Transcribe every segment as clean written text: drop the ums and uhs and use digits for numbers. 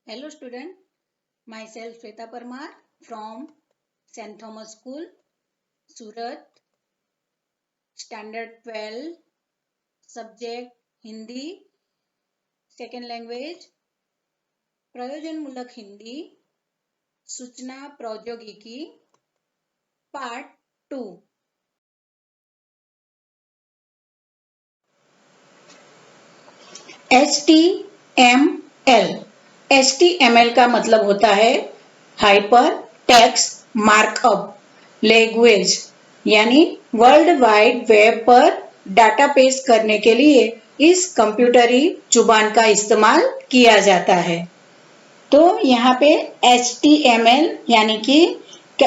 Hello student, myself Shweta Parmar from St. Thomas School, Surat, Standard 12, Subject Hindi, Second Language, प्रयोजनमूलक Hindi, सूचना प्रौद्योगिकी, part 2। HTML HTML का मतलब होता है हाइपर टेक्स्ट मार्कअप लैंग्वेज, यानी world wide web पर data पेश करने के लिए इस कंप्यूटरी जुबान का इस्तेमाल किया जाता है। तो यहाँ पे HTML यानी कि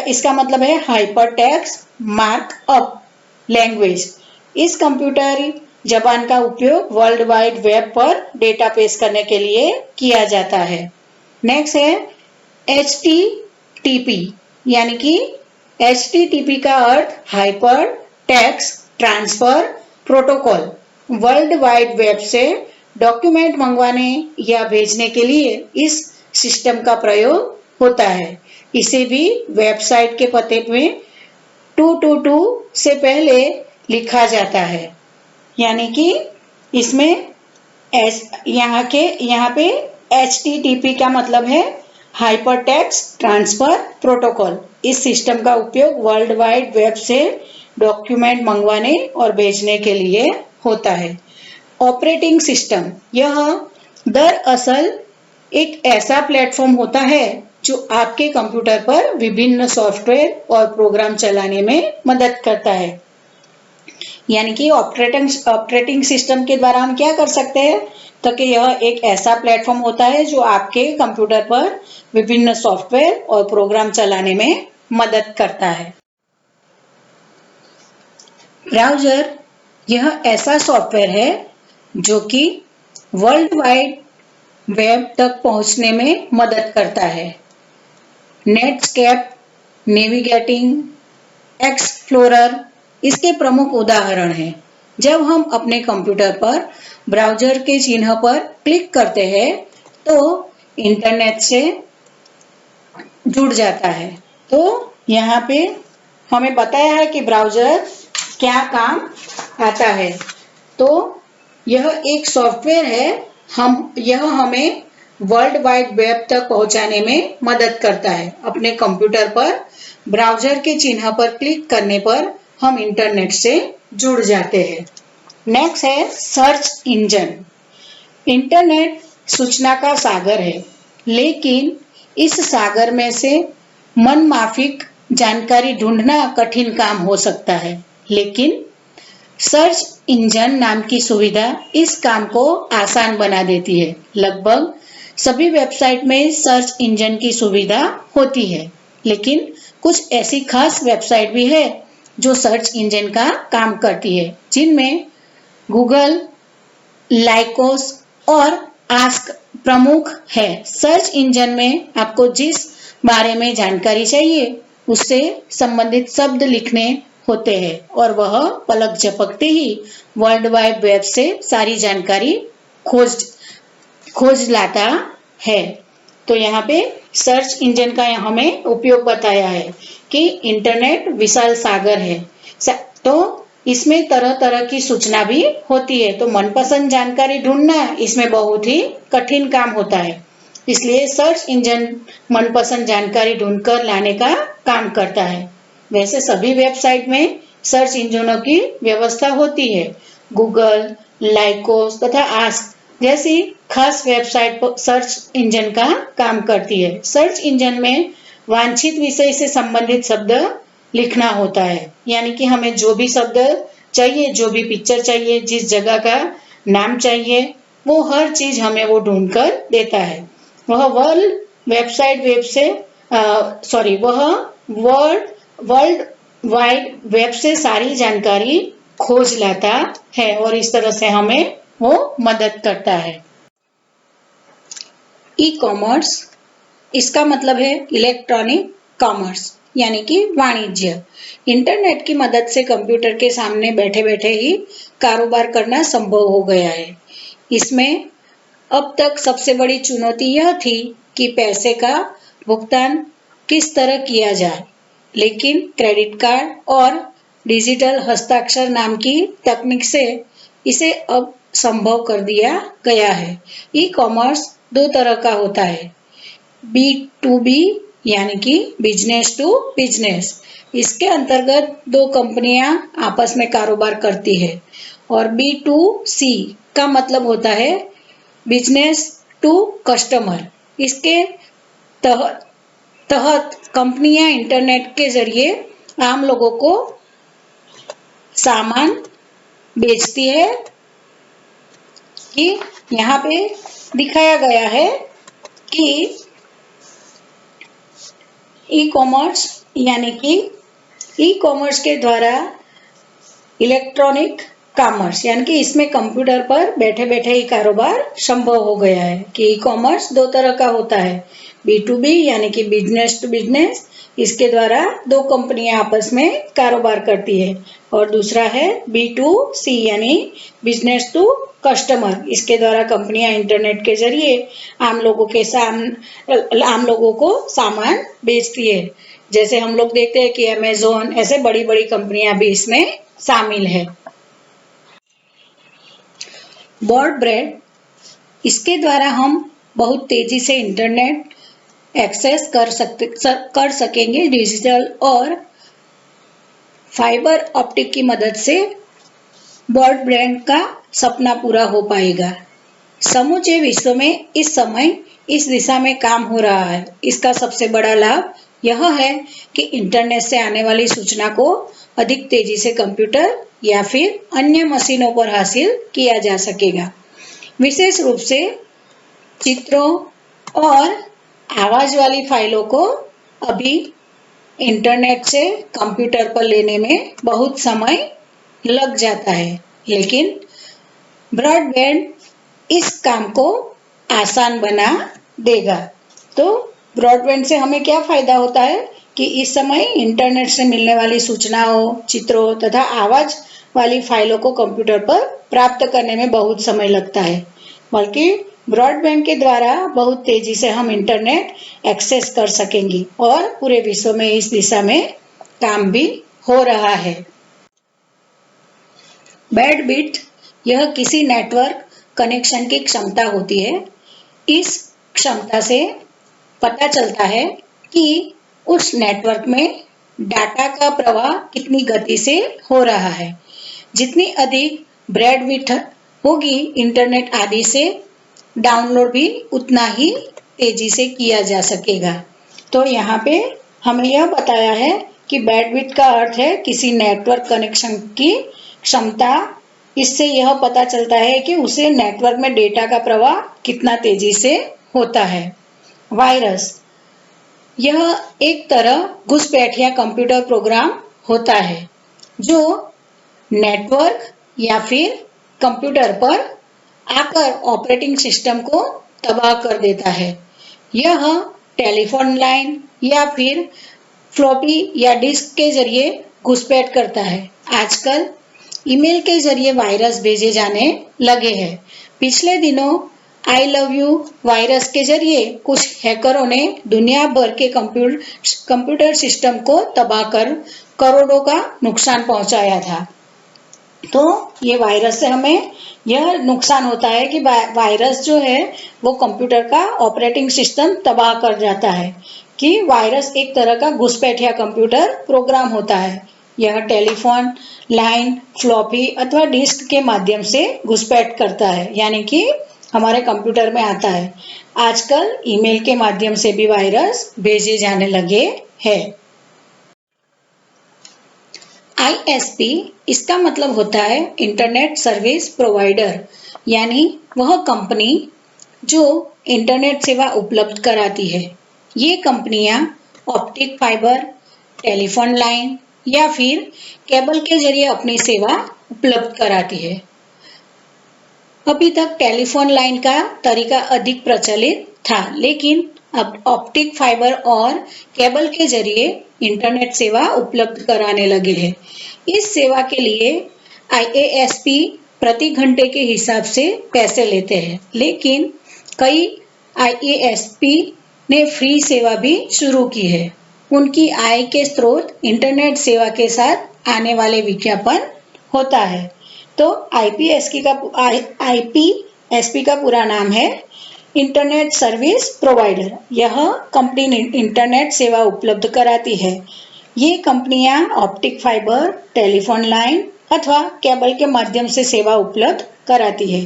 इसका मतलब है हाइपर टेक्स्ट मार्कअप लैंग्वेज। इस कंप्यूटर जबान का उपयोग वर्ल्ड वाइड वेब पर डेटा पेश करने के लिए किया जाता है। नेक्स्ट है HTTP, यानी कि HTTP का अर्थ hypertext transfer protocol. World wide web से डॉक्यूमेंट मंगवाने या भेजने के लिए इस सिस्टम का प्रयोग होता है। इसे भी वेबसाइट के पते में 222 से पहले लिखा जाता है, यानी कि इसमें यहाँ पे HTTP का मतलब है हाइपर टेक्स्ट ट्रांसफर प्रोटोकॉल। इस सिस्टम का उपयोग वर्ल्ड वाइड वेब से डॉक्यूमेंट मंगवाने और भेजने के लिए होता है। ऑपरेटिंग सिस्टम, यह दरअसल एक ऐसा प्लेटफॉर्म होता है जो आपके कंप्यूटर पर विभिन्न सॉफ्टवेयर और प्रोग्राम चलाने में मदद करता है। यानी कि ऑपरेटिंग सिस्टम के द्वारा हम क्या कर सकते हैं, तो कि यह एक ऐसा प्लेटफॉर्म होता है जो आपके कंप्यूटर पर विभिन्न सॉफ्टवेयर और प्रोग्राम चलाने में मदद करता है। ब्राउज़र, यह ऐसा सॉफ्टवेयर है जो कि वर्ल्ड वाइड वेब तक पहुंचने में मदद करता है। नेटस्केप, नेविगेटिंग, एक्सप्लोरर इसके प्रमुख उदाहरण हैं। जब हम अपने कंप्यूटर पर ब्राउज़र के चिन्ह पर क्लिक करते हैं तो इंटरनेट से जुड़ जाता है। तो यहाँ पे हमें बताया है कि ब्राउज़र क्या काम आता है। तो यह एक सॉफ्टवेयर है, यह हमें वर्ल्ड वाइड वेब तक पहुंचाने में मदद करता है। अपने कंप्यूटर पर ब्राउज़र के चिन्ह पर क्लिक करने पर हम इंटरनेट से जुड़ जाते हैं। नेक्स्ट है सर्च इंजन। इंटरनेट सूचना का सागर है, लेकिन इस सागर में से मनमाफिक जानकारी ढूंढना कठिन काम हो सकता है। लेकिन सर्च इंजन नाम की सुविधा इस काम को आसान बना देती है। लगभग सभी वेबसाइट में सर्च इंजन की सुविधा होती है, लेकिन कुछ ऐसी खास वेबसाइट भी है जो सर्च इंजन का काम करती है, जिनमें गूगल, लाइकोस और आस्क प्रमुख है। सर्च इंजन में आपको जिस बारे में जानकारी चाहिए उससे संबंधित शब्द लिखने होते हैं और वह पलक झपकते ही वर्ल्ड वाइड वेब से सारी जानकारी खोज लाता है। तो यहाँ पे सर्च इंजन का हमें उपयोग बताया है कि इंटरनेट विशाल सागर है, तो इसमें तरह तरह की सूचना भी होती है। तो मनपसंद जानकारी ढूंढना इसमें बहुत ही कठिन काम होता है, इसलिए सर्च इंजन मनपसंद जानकारी ढूंढकर लाने का काम करता है। वैसे सभी वेबसाइट में सर्च इंजनों की व्यवस्था होती है। गूगल, लाइकोस तथा आस्क जैसी खास वेबसाइट पर सर्च इंजन का काम करती है। सर्च इंजन में वांछित विषय से संबंधित शब्द लिखना होता है, यानी कि हमें जो भी शब्द चाहिए, जो भी पिक्चर चाहिए, जिस जगह का नाम चाहिए, वो हर चीज हमें वो ढूंढ कर देता है। वह वर्ल्ड वाइड वेब से सारी जानकारी खोज लाता है और इस तरह से हमें वो मदद करता है। ई कॉमर्स, इसका मतलब है इलेक्ट्रॉनिक कॉमर्स, यानी कि वाणिज्य। इंटरनेट की मदद से कंप्यूटर के सामने बैठे बैठे ही कारोबार करना संभव हो गया है। इसमें अब तक सबसे बड़ी चुनौती यह थी कि पैसे का भुगतान किस तरह किया जाए, लेकिन क्रेडिट कार्ड और डिजिटल हस्ताक्षर नाम की तकनीक से इसे अब संभव कर दिया गया है। ई कॉमर्स दो तरह का होता है, B2B यानी कि बिजनेस टू बिजनेस। इसके अंतर्गत दो कंपनियां आपस में कारोबार करती है, और B2C का मतलब होता है बिजनेस टू कस्टमर। इसके तहत कंपनियां इंटरनेट के जरिए आम लोगों को सामान बेचती है, कि यहाँ पे दिखाया गया है कि ई कॉमर्स यानी कि ई कॉमर्स के द्वारा इलेक्ट्रॉनिक कॉमर्स यानी कि इसमें कंप्यूटर पर बैठे बैठे ही कारोबार संभव हो गया है। कि ई कॉमर्स दो तरह का होता है, B2B यानी कि बिजनेस टू बिजनेस, इसके द्वारा दो कंपनियां आपस में कारोबार करती है, और दूसरा है B2C यानी बिजनेस टू कस्टमर। इसके द्वारा कंपनियां इंटरनेट के जरिए आम लोगों को सामान बेचती है। जैसे हम लोग देखते हैं कि अमेज़न, ऐसे बड़ी बड़ी कंपनियां भी इसमें शामिल है। ब्रॉडबैंड, इसके द्वारा हम बहुत तेजी से इंटरनेट एक्सेस कर सकेंगे। डिजिटल और फाइबर ऑप्टिक की मदद से ब्रॉडबैंड का सपना पूरा हो पाएगा। समूचे विश्व में इस समय इस दिशा में काम हो रहा है। इसका सबसे बड़ा लाभ यह है कि इंटरनेट से आने वाली सूचना को अधिक तेजी से कंप्यूटर या फिर अन्य मशीनों पर हासिल किया जा सकेगा। विशेष रूप से चित्रों और आवाज वाली फाइलों को अभी इंटरनेट से कंप्यूटर पर लेने में बहुत समय लग जाता है, लेकिन ब्रॉडबैंड इस काम को आसान बना देगा। तो ब्रॉडबैंड से हमें क्या फायदा होता है कि इस समय इंटरनेट से मिलने वाली सूचनाओं, चित्रों तथा आवाज वाली फाइलों को कंप्यूटर पर प्राप्त करने में बहुत समय लगता है, बल्कि ब्रॉडबैंड के द्वारा बहुत तेजी से हम इंटरनेट एक्सेस कर सकेंगे, और पूरे विश्व में इस दिशा में काम भी हो रहा है। बैंडविड्थ, यह किसी नेटवर्क कनेक्शन की क्षमता होती है। इस क्षमता से पता चलता है कि उस नेटवर्क में डाटा का प्रवाह कितनी गति से हो रहा है। जितनी अधिक बैंडविड्थ होगी, इंटरनेट आदि से डाउनलोड भी उतना ही तेजी से किया जा सकेगा। तो यहाँ पे हमें यह बताया है कि बैंडविड्थ का अर्थ है किसी नेटवर्क कनेक्शन की क्षमता। इससे यह पता चलता है कि उसे नेटवर्क में डेटा का प्रवाह कितना तेजी से होता है। वायरस, यह एक तरह घुसपैठिया कंप्यूटर प्रोग्राम होता है जो नेटवर्क या फिर कंप्यूटर पर आकर ऑपरेटिंग सिस्टम को तबाह कर देता है। यह टेलीफोन लाइन या फिर फ्लॉपी या डिस्क के जरिए घुसपैठ करता है। आजकल ईमेल के जरिए वायरस भेजे जाने लगे हैं। पिछले दिनों आई लव यू वायरस के जरिए कुछ हैकरों ने दुनिया भर के कंप्यूटर सिस्टम को तबाह कर करोड़ों का नुकसान पहुंचाया था। तो ये वायरस से हमें यह नुकसान होता है कि वायरस जो है वो कंप्यूटर का ऑपरेटिंग सिस्टम तबाह कर जाता है। कि वायरस एक तरह का घुसपैठिया कंप्यूटर प्रोग्राम होता है। यह टेलीफोन लाइन, फ्लॉपी अथवा डिस्क के माध्यम से घुसपैठ करता है, यानी कि हमारे कंप्यूटर में आता है। आजकल ईमेल के माध्यम से भी वायरस भेजे जाने लगे हैं। ISP, इसका मतलब होता है इंटरनेट सर्विस प्रोवाइडर, यानी वह कंपनी जो इंटरनेट सेवा उपलब्ध कराती है। ये कंपनियां ऑप्टिक फाइबर, टेलीफोन लाइन या फिर केबल के जरिए अपनी सेवा उपलब्ध कराती है। अभी तक टेलीफोन लाइन का तरीका अधिक प्रचलित था, लेकिन अब ऑप्टिक फाइबर और केबल के जरिए इंटरनेट सेवा उपलब्ध कराने लगे हैं। इस सेवा के लिए ISP प्रति घंटे के हिसाब से पैसे लेते हैं, लेकिन कई ISP ने फ्री सेवा भी शुरू की है। उनकी आय के स्रोत इंटरनेट सेवा के साथ आने वाले विज्ञापन होता है। तो आईपीएसपी का पूरा नाम है इंटरनेट सर्विस प्रोवाइडर। यह कंपनी इंटरनेट सेवा उपलब्ध कराती है। ये कंपनियां ऑप्टिक फाइबर, टेलीफोन लाइन अथवा केबल के माध्यम से सेवा उपलब्ध कराती है।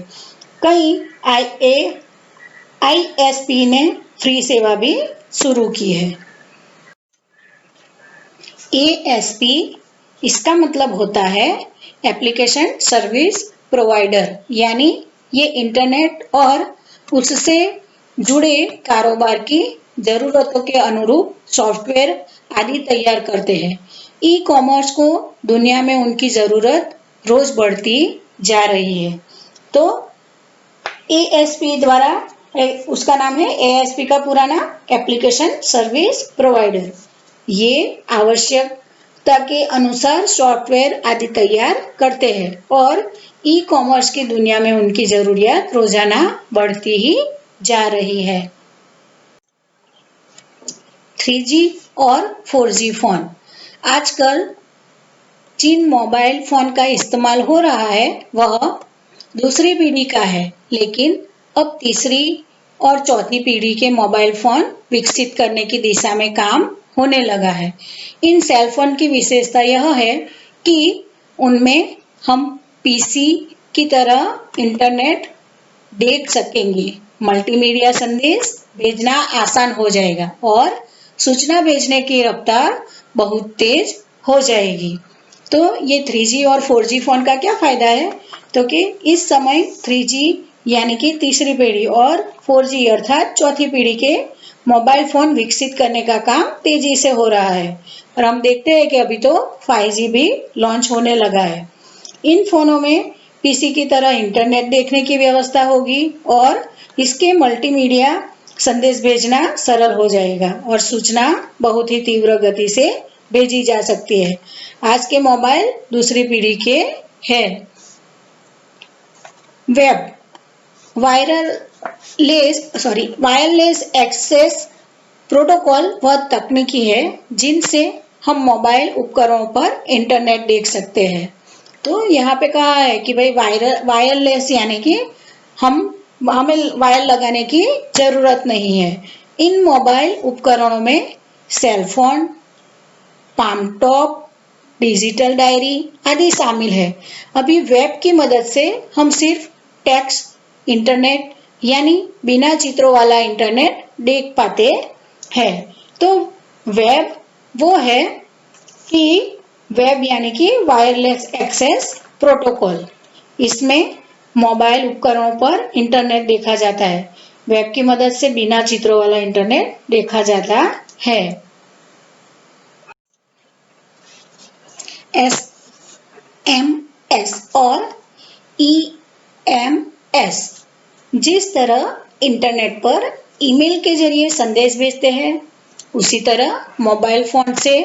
कई आईएसपी ने फ्री सेवा भी शुरू की है। एएसपी इसका मतलब होता है एप्लीकेशन सर्विस प्रोवाइडर, यानी ये इंटरनेट और उससे जुड़े कारोबार की जरूरतों के अनुरूप सॉफ्टवेयर आदि तैयार करते हैं। ई कॉमर्स को दुनिया में उनकी जरूरत रोज बढ़ती जा रही है। तो एएसपी द्वारा, उसका नाम है एएसपी का पूरा नाम एप्लीकेशन सर्विस प्रोवाइडर। ये आवश्यकता के अनुसार सॉफ्टवेयर आदि तैयार करते हैं और ई कॉमर्स की दुनिया में उनकी जरूरियात रोजाना बढ़ती ही जा रही है। 3G और 4G फोन। आजकल जिन मोबाइल फोन का इस्तेमाल हो रहा है वह दूसरी पीढ़ी का है, लेकिन अब तीसरी और चौथी पीढ़ी के मोबाइल फोन विकसित करने की दिशा में काम होने लगा है। इन सेल फोन की विशेषता यह है कि उनमें हम पीसी की तरह इंटरनेट देख सकेंगे, मल्टीमीडिया संदेश भेजना आसान हो जाएगा और सूचना भेजने की रफ्तार बहुत तेज हो जाएगी। तो ये 3G और 4G फोन का क्या फायदा है, तो कि इस समय 3G यानी कि तीसरी पीढ़ी और 4G अर्थात चौथी पीढ़ी के मोबाइल फोन विकसित करने का काम तेजी से हो रहा है और हम देखते हैं कि अभी तो 5G भी लॉन्च होने लगा है। इन फोनों में पीसी की तरह इंटरनेट देखने की व्यवस्था होगी और इसके मल्टीमीडिया संदेश भेजना सरल हो जाएगा और सूचना बहुत ही तीव्र गति से भेजी जा सकती है। आज के मोबाइल दूसरी पीढ़ी के हैं। वेब वायरलेस एक्सेस प्रोटोकॉल वह तकनीकी है जिनसे हम मोबाइल उपकरणों पर इंटरनेट देख सकते हैं। तो यहाँ पे कहा है कि भाई वायरलेस यानी कि हमें वायर लगाने की जरूरत नहीं है। इन मोबाइल उपकरणों में cellphone, palm top, digital diary आदि शामिल है। अभी वेब की मदद से हम सिर्फ टेक्स्ट इंटरनेट यानी बिना चित्रों वाला इंटरनेट देख पाते हैं। तो वेब वो है कि वेब यानी कि वायरलेस एक्सेस प्रोटोकॉल, इसमें मोबाइल उपकरणों पर इंटरनेट देखा जाता है। वेब की मदद से बिना चित्रों वाला इंटरनेट देखा जाता है। SMS और EMS जिस तरह इंटरनेट पर ईमेल के जरिए संदेश भेजते हैं, उसी तरह मोबाइल फोन से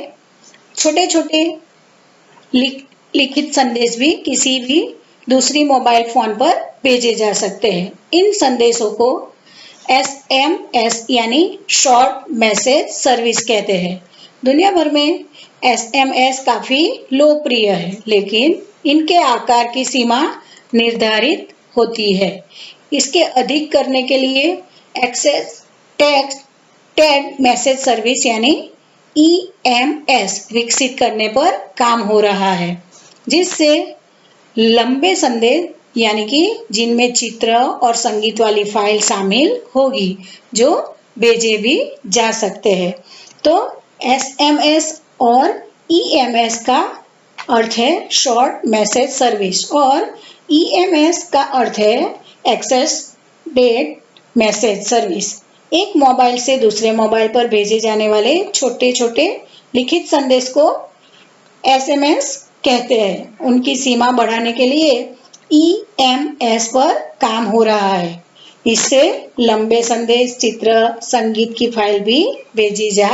छोटे छोटे लिखित संदेश भी किसी भी दूसरी मोबाइल फोन पर भेजे जा सकते हैं। इन संदेशों को SMS यानी शॉर्ट मैसेज सर्विस कहते हैं। दुनिया भर में SMS काफी लोकप्रिय है, लेकिन इनके आकार की सीमा निर्धारित होती है। इसके अधिक करने के लिए एक्सेस टेक्स्ट मैसेज सर्विस यानी EMS विकसित करने पर काम हो रहा है, जिससे लंबे संदेश यानी कि जिनमें चित्र और संगीत वाली फाइल शामिल होगी, जो भेजे भी जा सकते हैं। तो SMS और EMS का अर्थ है शॉर्ट मैसेज सर्विस और EMS का अर्थ है एक्सेस डेट मैसेज सर्विस। एक मोबाइल से दूसरे मोबाइल पर भेजे जाने वाले छोटे छोटे लिखित संदेश को SMS कहते हैं। उनकी सीमा बढ़ाने के लिए EMS पर काम हो रहा है। इससे लंबे संदेश, चित्र, संगीत की फाइल भी भेजी जा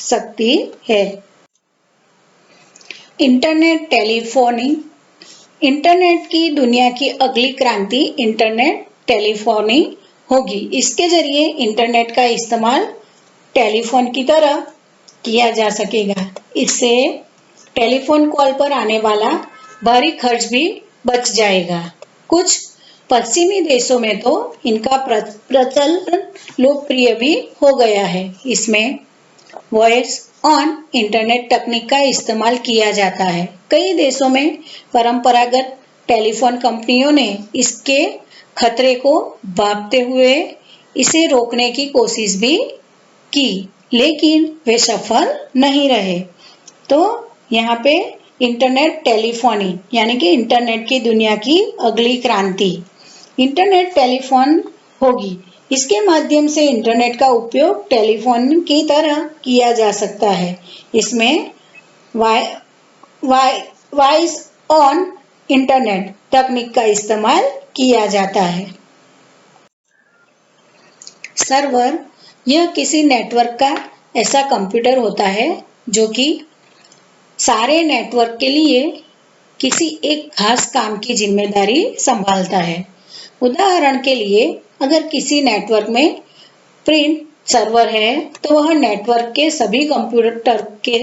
सकती है। Internet telephony. इंटरनेट की दुनिया की अगली क्रांति इंटरनेट टेलीफोनी होगी। इसके जरिए इंटरनेट का इस्तेमाल टेलीफोन की तरह किया जा सकेगा। इससे टेलीफोन कॉल पर आने वाला भारी खर्च भी बच जाएगा। कुछ पश्चिमी देशों में तो इनका प्रचलन लोकप्रिय भी हो गया है। इसमें वॉइस ऑन इंटरनेट तकनीक का इस्तेमाल किया जाता है। कई देशों में परंपरागत टेलीफोन कंपनियों ने इसके खतरे को भांपते हुए इसे रोकने की कोशिश भी की, लेकिन वे सफल नहीं रहे। तो यहाँ पे इंटरनेट टेलीफोनी यानी कि इंटरनेट की दुनिया की अगली क्रांति इंटरनेट टेलीफोन होगी। इसके माध्यम से इंटरनेट का उपयोग टेलीफोन की तरह किया जा सकता है। इसमें वॉइस ऑन इंटरनेट तकनीक का इस्तेमाल किया जाता है। सर्वर यह किसी नेटवर्क का ऐसा कंप्यूटर होता है जो कि सारे नेटवर्क के लिए किसी एक खास काम की जिम्मेदारी संभालता है। उदाहरण के लिए अगर किसी नेटवर्क में प्रिंट सर्वर है तो वह नेटवर्क के सभी कंप्यूटर के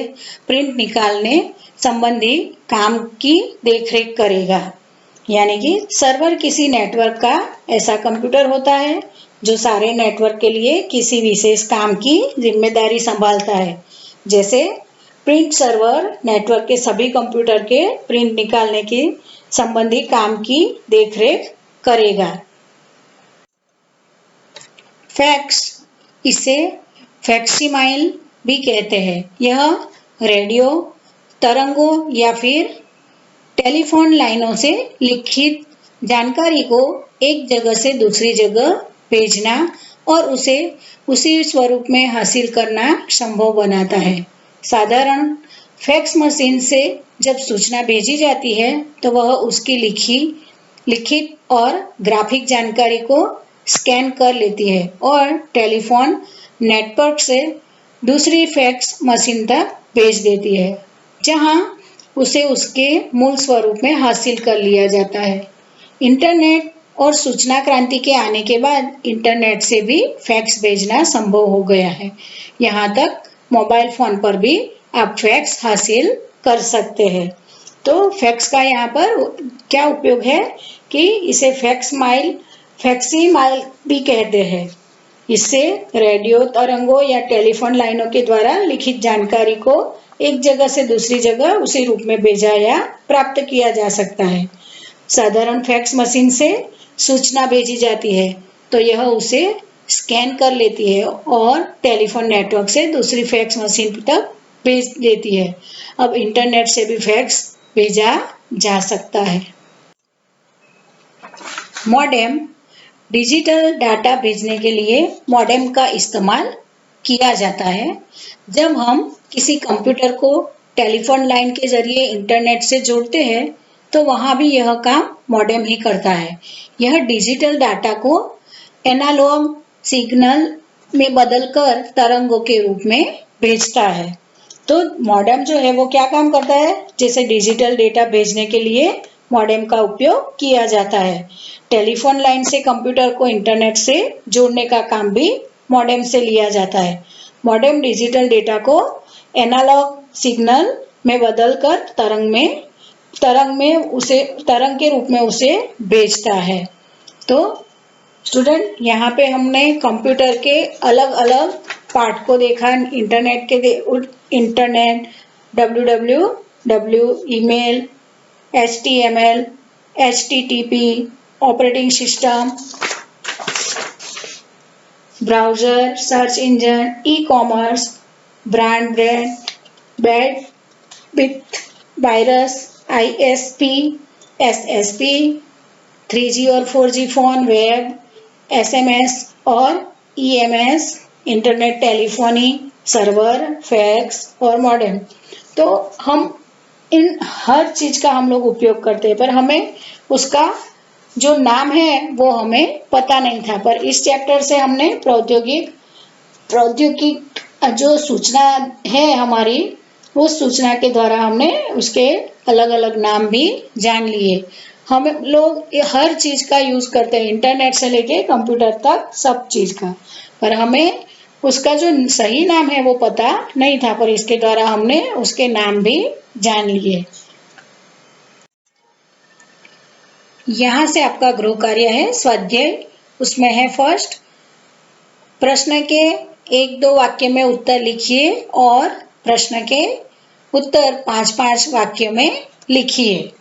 प्रिंट निकालने संबंधी काम की देखरेख करेगा। यानी कि सर्वर किसी नेटवर्क का ऐसा कंप्यूटर होता है जो सारे नेटवर्क के लिए किसी विशेष काम की जिम्मेदारी संभालता है। जैसे प्रिंट सर्वर नेटवर्क के सभी कंप्यूटर के प्रिंट निकालने के संबंधी काम की देखरेख करेगा। फैक्स, इसे फैक्सिमाइल भी कहते हैं। यह रेडियो तरंगों या फिर टेलीफोन लाइनों से लिखित जानकारी को एक जगह से दूसरी जगह भेजना और उसे उसी स्वरूप में हासिल करना संभव बनाता है। साधारण फैक्स मशीन से जब सूचना भेजी जाती है तो वह उसकी लिखित और ग्राफिक जानकारी को स्कैन कर लेती है और टेलीफोन नेटवर्क से दूसरी फैक्स मशीन तक भेज देती है, जहां उसे उसके मूल स्वरूप में हासिल कर लिया जाता है। इंटरनेट और सूचना क्रांति के आने के बाद इंटरनेट से भी फैक्स भेजना संभव हो गया है। यहाँ तक मोबाइल फोन पर भी आप फैक्स हासिल कर सकते हैं। तो फैक्स का यहाँ पर क्या उपयोग है कि इसे फैक्सीमाइल भी कहते हैं। इससे रेडियो तरंगों या टेलीफोन लाइनों के द्वारा लिखित जानकारी को एक जगह से दूसरी जगह उसी रूप में भेजा या प्राप्त किया जा सकता है। साधारण फैक्स मशीन से सूचना भेजी जाती है तो यह उसे स्कैन कर लेती है और टेलीफोन नेटवर्क से दूसरी फैक्स मशीन तक भेज देती है। अब इंटरनेट से भी फैक्स भेजा जा सकता है। मॉडेम, डिजिटल डाटा भेजने के लिए मॉडेम का इस्तेमाल किया जाता है। जब हम किसी कंप्यूटर को टेलीफोन लाइन के जरिए इंटरनेट से जोड़ते हैं तो वहां भी यह काम मॉडेम ही करता है। यह डिजिटल डाटा को एनालॉग सिग्नल में बदलकर तरंगों के रूप में भेजता है। तो मॉडेम जो है वो क्या काम करता है? जैसे डिजिटल डेटा भेजने के लिए मॉडेम का उपयोग किया जाता है। टेलीफोन लाइन से कंप्यूटर को इंटरनेट से जोड़ने का काम भी मॉडेम से लिया जाता है। मॉडेम डिजिटल डेटा को एनालॉग सिग्नल में बदलकर तरंग के रूप में उसे भेजता है। तो स्टूडेंट, यहाँ पे हमने कंप्यूटर के अलग अलग पार्ट को देखा। Internet, www, email, HTML, HTTP, operating system, browser, search engine, e-commerce, bandwidth, virus, ISP, SSP, 3G और 4G फोन, वेब, SMS और EMS, internet telephony, server, fax और मॉडेम। तो हम इन हर चीज का हम लोग उपयोग करते हैं, पर हमें उसका जो नाम है वो हमें पता नहीं था। पर इस चैप्टर से हमने प्रौद्योगिक जो सूचना है हमारी, उस सूचना के द्वारा हमने उसके अलग अलग नाम भी जान लिए। हम लोग हर चीज का यूज करते हैं, इंटरनेट से लेके कंप्यूटर तक सब चीज का, पर हमें उसका जो सही नाम है वो पता नहीं था, पर इसके द्वारा हमने उसके नाम भी जान लिए। यहाँ से आपका गृह कार्य है स्वाध्याय, उसमें है फर्स्ट, प्रश्न के 1-2 वाक्य में उत्तर लिखिए और प्रश्न के उत्तर 5-5 वाक्य में लिखिए।